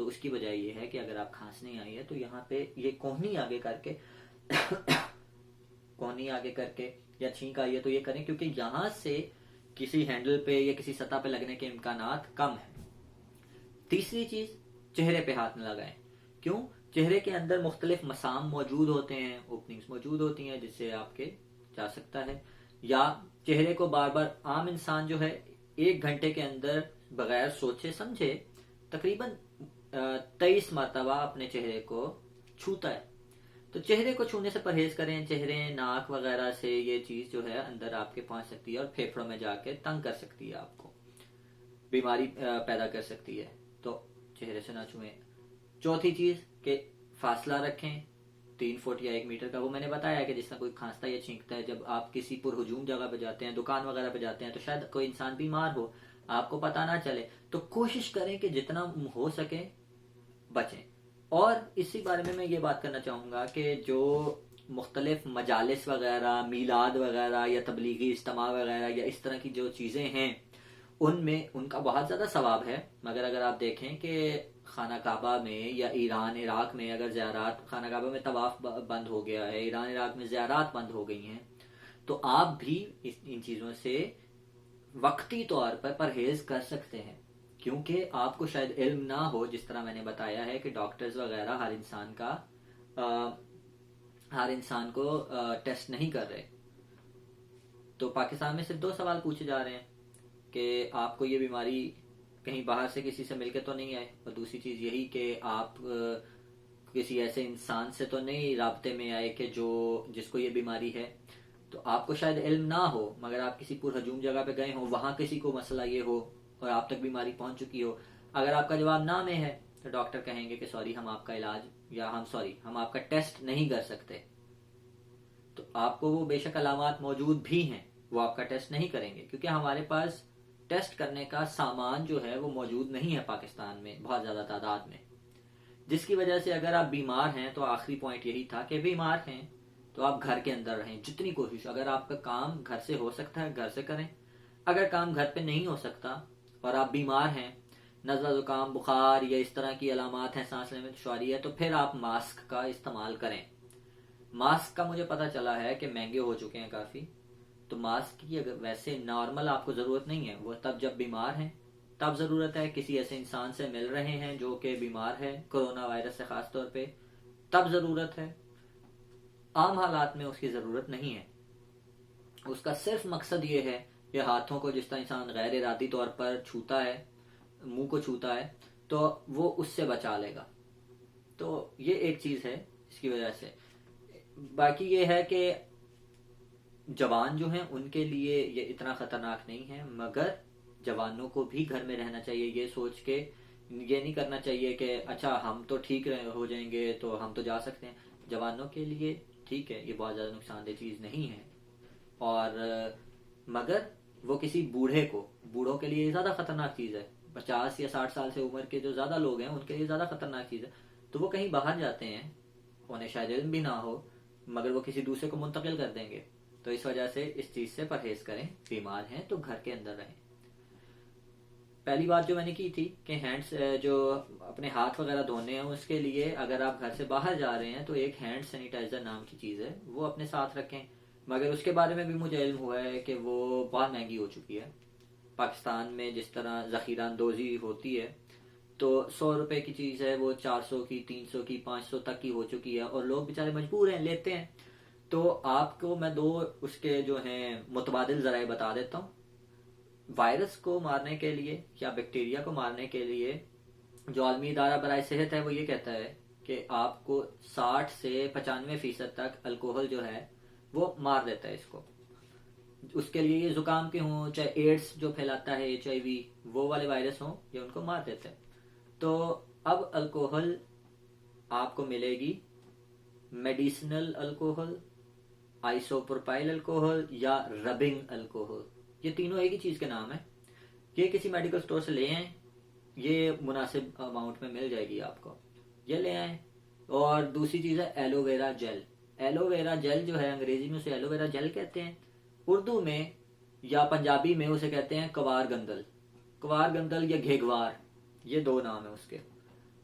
تو اس کی وجہ یہ ہے کہ اگر آپ کھانسنے آئی ہے تو یہاں پہ یہ کوہنی آگے کر کے کوہنی آگے کر کے یا چھینک آئی ہے تو یہ کریں، کیونکہ یہاں سے کسی ہینڈل پہ یا کسی سطح پہ لگنے کے امکانات کم ہیں۔ تیسری چیز، چہرے پہ ہاتھ نہ لگائیں۔ کیوں؟ چہرے کے اندر مختلف مسام موجود ہوتے ہیں، اوپننگز موجود ہوتی ہیں جس سے آپ کے جا سکتا ہے، یا چہرے کو بار بار، عام انسان جو ہے 1 گھنٹے کے اندر بغیر سوچے سمجھے تقریباً 23 مرتبہ اپنے چہرے کو چھوتا ہے۔ تو چہرے کو چھونے سے پرہیز کریں، چہرے، ناک وغیرہ سے یہ چیز جو ہے اندر آپ کے پہنچ سکتی ہے اور پھیپھڑوں میں جا کے تنگ کر سکتی ہے، آپ کو بیماری پیدا کر سکتی ہے، تو چہرے سے نہ چھوئیں۔ چوتھی چیز کہ فاصلہ رکھیں 3 فٹ یا 1 میٹر کا۔ وہ میں نے بتایا کہ جس طرح کوئی کھانستا یا چھینکتا ہے، جب آپ کسی پر ہجوم جگہ پہ جاتے ہیں، دکان وغیرہ پہ جاتے ہیں، تو شاید کوئی انسان بیمار ہو، آپ کو پتہ نہ چلے، تو کوشش کریں کہ جتنا ہو سکے بچیں۔ اور اسی بارے میں یہ بات کرنا چاہوں گا کہ جو مختلف مجالس وغیرہ، میلاد وغیرہ یا تبلیغی اجتماع وغیرہ یا اس طرح کی جو چیزیں ہیں، ان میں ان کا بہت زیادہ ثواب ہے، مگر اگر آپ دیکھیں کہ خانہ کعبہ میں یا ایران عراق میں اگر زیارات، خانہ کعبہ میں طواف بند ہو گیا ہے، ایران عراق میں زیارات بند ہو گئی ہیں، تو آپ بھی ان چیزوں سے وقتی طور پر پرہیز کر سکتے ہیں، کیونکہ آپ کو شاید علم نہ ہو، جس طرح میں نے بتایا ہے کہ ڈاکٹرز وغیرہ ہر انسان کو ٹیسٹ نہیں کر رہے۔ تو پاکستان میں صرف 2 سوال پوچھے جا رہے ہیں کہ آپ کو یہ بیماری کہیں باہر سے کسی سے مل کے تو نہیں آئے، اور دوسری چیز یہی کہ آپ کسی ایسے انسان سے تو نہیں رابطے میں آئے کہ جس کو یہ بیماری ہے۔ تو آپ کو شاید علم نہ ہو، مگر آپ کسی پر ہجوم جگہ پہ گئے ہوں، وہاں کسی کو مسئلہ یہ ہو اور آپ تک بیماری پہنچ چکی ہو، اگر آپ کا جواب نہ میں ہے تو ڈاکٹر کہیں گے کہ سوری، ہم آپ کا علاج یا ہم آپ کا ٹیسٹ نہیں کر سکتے۔ تو آپ کو وہ بے شک علامات موجود بھی ہیں، وہ آپ کا ٹیسٹ نہیں کریں گے، کیونکہ ہمارے پاس ٹیسٹ کرنے کا سامان جو ہے وہ موجود نہیں ہے پاکستان میں بہت زیادہ تعداد میں، جس کی وجہ سے اگر آپ بیمار ہیں، تو آخری پوائنٹ یہی تھا کہ بیمار ہیں تو آپ گھر کے اندر رہیں، جتنی کوشش، اگر آپ کا کام گھر سے ہو سکتا ہے گھر سے کریں، اگر کام گھر پہ نہیں ہو سکتا اور آپ بیمار ہیں، نزلہ زکام، بخار یا اس طرح کی علامات ہیں، سانس لینے میں دشواری ہے، تو پھر آپ ماسک کا استعمال کریں۔ ماسک کا مجھے پتا چلا ہے کہ مہنگے ہو چکے ہیں کافی، تو ماسک کی اگر ویسے نارمل آپ کو ضرورت نہیں ہے، وہ تب جب بیمار ہیں تب ضرورت ہے، کسی ایسے انسان سے مل رہے ہیں جو کہ بیمار ہے کرونا وائرس سے خاص طور پہ، تب ضرورت ہے، عام حالات میں اس کی ضرورت نہیں ہے۔ اس کا صرف مقصد یہ ہے کہ ہاتھوں کو جس طرح انسان غیر ارادی طور پر چھوتا ہے، منہ کو چھوتا ہے، تو وہ اس سے بچا لے گا۔ تو یہ ایک چیز ہے اس کی وجہ سے۔ باقی یہ ہے کہ جوان جو ہیں ان کے لیے یہ اتنا خطرناک نہیں ہے، مگر جوانوں کو بھی گھر میں رہنا چاہیے، یہ سوچ کے یہ نہیں کرنا چاہیے کہ اچھا ہم تو ٹھیک ہو جائیں گے تو ہم تو جا سکتے ہیں۔ جوانوں کے لیے ٹھیک ہے، یہ بہت زیادہ نقصان دہ چیز نہیں ہے، اور مگر وہ کسی بوڑھوں کے لیے زیادہ خطرناک چیز ہے، 50 یا 60 سال سے عمر کے جو زیادہ لوگ ہیں ان کے لیے زیادہ خطرناک چیز ہے۔ تو وہ کہیں باہر جاتے ہیں، انہیں شاید علم بھی نہ ہو، مگر وہ کسی دوسرے کو منتقل کر دیں گے، تو اس وجہ سے اس چیز سے پرہیز کریں، بیمار ہیں تو گھر کے اندر رہیں۔ پہلی بات جو میں نے کی تھی کہ ہینڈز، جو اپنے ہاتھ وغیرہ دھونے ہیں، اس کے لیے اگر آپ گھر سے باہر جا رہے ہیں تو ایک ہینڈ سینیٹائزر نام کی چیز ہے، وہ اپنے ساتھ رکھیں، مگر اس کے بارے میں بھی مجھے علم ہوا ہے کہ وہ بہت مہنگی ہو چکی ہے۔ پاکستان میں جس طرح ذخیرہ اندوزی ہوتی ہے تو 100 روپے کی چیز ہے وہ 400 کی، 300 کی، 500 تک کی ہو چکی ہے، اور لوگ بیچارے مجبور ہیں، لیتے ہیں۔ تو آپ کو میں 2 اس کے جو ہیں متبادل ذرائع بتا دیتا ہوں۔ وائرس کو مارنے کے لیے یا بیکٹیریا کو مارنے کے لیے جو عالمی ادارہ برائے صحت ہے وہ یہ کہتا ہے کہ آپ کو 60 سے 95% تک الکوہل جو ہے وہ مار دیتا ہے اس کو۔ اس کے لیے یہ زکام کے ہوں، چاہے ایڈز جو پھیلاتا ہے HIV، وہ والے وائرس ہوں، یہ ان کو مار دیتا ہے۔ تو اب الکوہل آپ کو ملے گی میڈیسنل الکوہل، آئسوپروپائل الکوہل یا ربنگ الکوہل، یہ تینوں ایک ہی چیز کے نام ہیں۔ یہ کسی میڈیکل سٹور سے لے آئیں، یہ مناسب اماؤنٹ میں مل جائے گی آپ کو، یہ لے آئیں۔ اور دوسری چیز ہے aloe vera gel. Aloe vera gel جو ہے، انگریزی میں اسے ایلو ویرا جیل کہتے ہیں، اردو میں یا پنجابی میں اسے کہتے ہیں کوار گندل یا گھیگوار، یہ 2 نام ہیں اس کے۔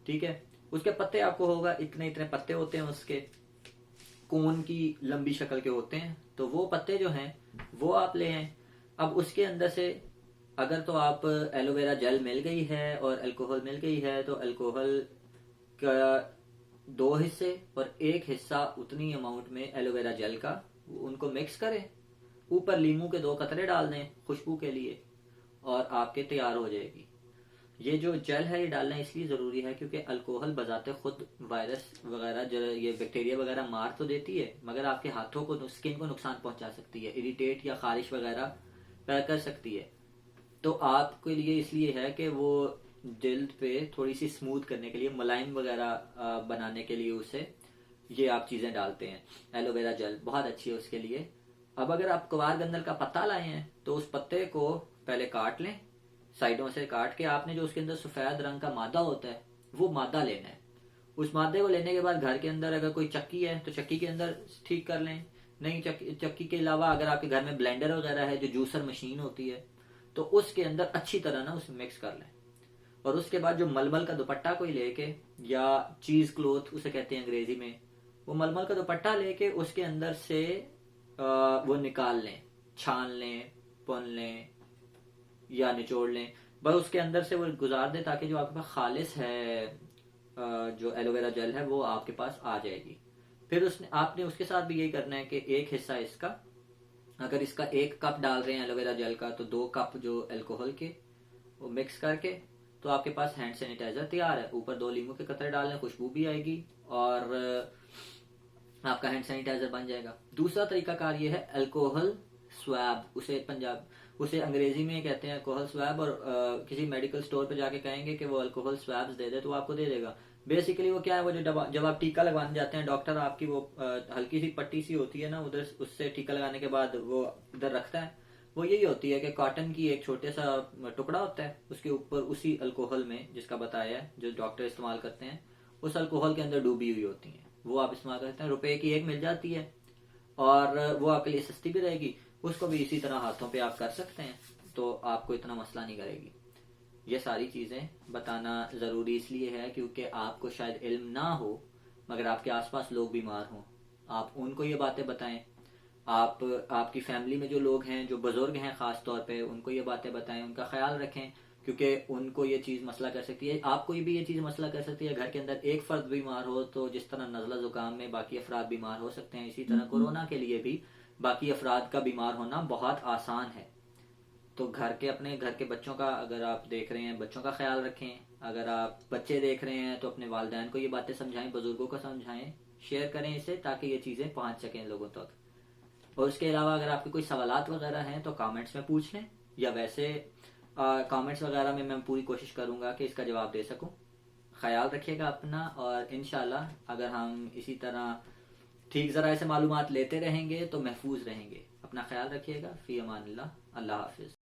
ٹھیک ہے. اس کے پتے آپ کو ہوگا اتنے اتنے پتے ہوتے ہیں، اس کے کون کی لمبی شکل کے ہوتے ہیں. تو وہ پتے جو ہیں وہ آپ لے آئیں. اب اس کے اندر سے اگر تو آپ ایلو ویرا جیل مل گئی ہے اور الکوہل مل گئی ہے تو الکوہل کا 2 حصے اور 1 حصہ اتنی اماؤنٹ میں ایلو ویرا جیل کا ان کو مکس کریں، اوپر لیموں کے 2 قطرے ڈال دیں خوشبو کے لیے، اور آپ کے تیار ہو جائے گی. یہ جو جیل ہے یہ ڈالنا اس لیے ضروری ہے کیونکہ الکوہل بذات خود وائرس وغیرہ جو یہ بیکٹیریا وغیرہ مار تو دیتی ہے، مگر آپ کے ہاتھوں کو اسکن کو نقصان پہنچا سکتی ہے، اریٹیٹ یا خارش وغیرہ پیدا کر سکتی ہے. تو آپ کے لیے اس لیے ہے کہ وہ جلد پہ تھوڑی سی اسموتھ کرنے کے لیے، ملائم وغیرہ بنانے کے لیے اسے یہ آپ چیزیں ڈالتے ہیں. ایلو ویرا جیل بہت اچھی ہے اس کے لیے. اب اگر آپ کوار گندل کا پتا لائے ہیں تو اس پتے کو پہلے کاٹ لیں، سائڈوں سے کاٹ کے آپ نے جو اس کے اندر سفید رنگ کا مادہ ہوتا ہے وہ مادہ لینا ہے. اس مادے کو لینے کے بعد گھر کے اندر اگر کوئی چکی ہے تو چکی کے اندر ٹھیک کر لیں. نہیں چکی کے علاوہ اگر آپ کے گھر میں بلینڈر وغیرہ ہے جو جوسر مشین ہوتی ہے تو اس کے اندر اچھی طرح نا اسے مکس کر لیں. اور اس کے بعد جو ململ کا دوپٹہ کوئی لے کے، یا چیز کلوتھ اسے کہتے ہیں انگریزی میں، وہ ململ کا دوپٹہ لے کے اس کے اندر سے وہ نکال لیں، چھان لیں، پن لیں یا نچوڑ لیں، بس اس کے اندر سے وہ گزار دیں تاکہ جو آپ کے پاس خالص ہے جو ایلو ویرا جیل ہے وہ آپ کے پاس آ جائے گی. پھر آپ نے اس کے ساتھ بھی یہی کرنا ہے کہ 1 حصہ اس کا، اگر اس کا 1 کپ ڈال رہے ہیں ایلو ویرا جیل کا تو 2 کپ جو الکوہل کے وہ مکس کر کے تو آپ کے پاس ہینڈ سینیٹائزر تیار ہے. اوپر 2 لیموں کے قطرے ڈال لیں، خوشبو بھی آئے گی اور آپ کا ہینڈ سینیٹائزر بن جائے گا. دوسرا طریقہ کار یہ ہے الکوہل سویب، اسے انگریزی میں کہتے ہیں الکوہل سویب، اور کسی میڈیکل سٹور پہ جا کے کہیں گے کہ وہ الکوہل سویبز دے دے تو وہ آپ کو دے دے گا. بیسیکلی وہ کیا ہے، وہ جو جب آپ ٹیکا لگوانے جاتے ہیں ڈاکٹر آپ کی وہ ہلکی سی پٹی سی ہوتی ہے نا ادھر، اس سے ٹیکا لگانے کے بعد وہ ادھر رکھتا ہے، وہ یہی ہوتی ہے کہ کاٹن کی ایک چھوٹے سا ٹکڑا ہوتا ہے، اس کے اوپر اسی الکوہل میں جس کا بتایا ہے جو ڈاکٹر استعمال کرتے ہیں اس الکوہل کے اندر ڈوبی ہوئی ہوتی ہیں، وہ آپ استعمال کرتے ہیں. روپے کی 1 مل جاتی ہے اور وہ آپ کے لیے سستی بھی رہے گی. اس کو بھی اسی طرح ہاتھوں پہ آپ کر سکتے ہیں تو آپ کو اتنا مسئلہ نہیں کرے گی. یہ ساری چیزیں بتانا ضروری اس لیے ہے کیونکہ آپ کو شاید علم نہ ہو مگر آپ کے آس پاس لوگ بیمار ہوں، آپ ان کو یہ باتیں بتائیں. آپ کی فیملی میں جو لوگ ہیں جو بزرگ ہیں خاص طور پہ ان کو یہ باتیں بتائیں، ان کا خیال رکھیں کیونکہ ان کو یہ چیز مسئلہ کر سکتی ہے، آپ کو بھی یہ چیز مسئلہ کر سکتی ہے. گھر کے اندر ایک فرد بیمار ہو تو جس طرح نزلہ زکام میں باقی افراد بیمار ہو سکتے ہیں، اسی طرح کورونا کے لیے بھی باقی افراد کا بیمار ہونا بہت آسان ہے. تو اپنے گھر کے بچوں کا اگر آپ دیکھ رہے ہیں بچوں کا خیال رکھیں، اگر آپ بچے دیکھ رہے ہیں تو اپنے والدین کو یہ باتیں سمجھائیں، بزرگوں کو سمجھائیں، شیئر کریں اسے تاکہ یہ چیزیں پہنچ سکیں لوگوں تک. اور اس کے علاوہ اگر آپ کے کوئی سوالات وغیرہ ہیں تو کامنٹس میں پوچھ لیں، یا ویسے کامنٹس وغیرہ میں پوری کوشش کروں گا کہ اس کا جواب دے سکوں. خیال رکھیے گا اپنا، اور انشاءاللہ اگر ہم اسی طرح ٹھیک ذرائع سے معلومات لیتے رہیں گے تو محفوظ رہیں گے. اپنا خیال رکھیے گا. فی امان اللہ. اللہ حافظ.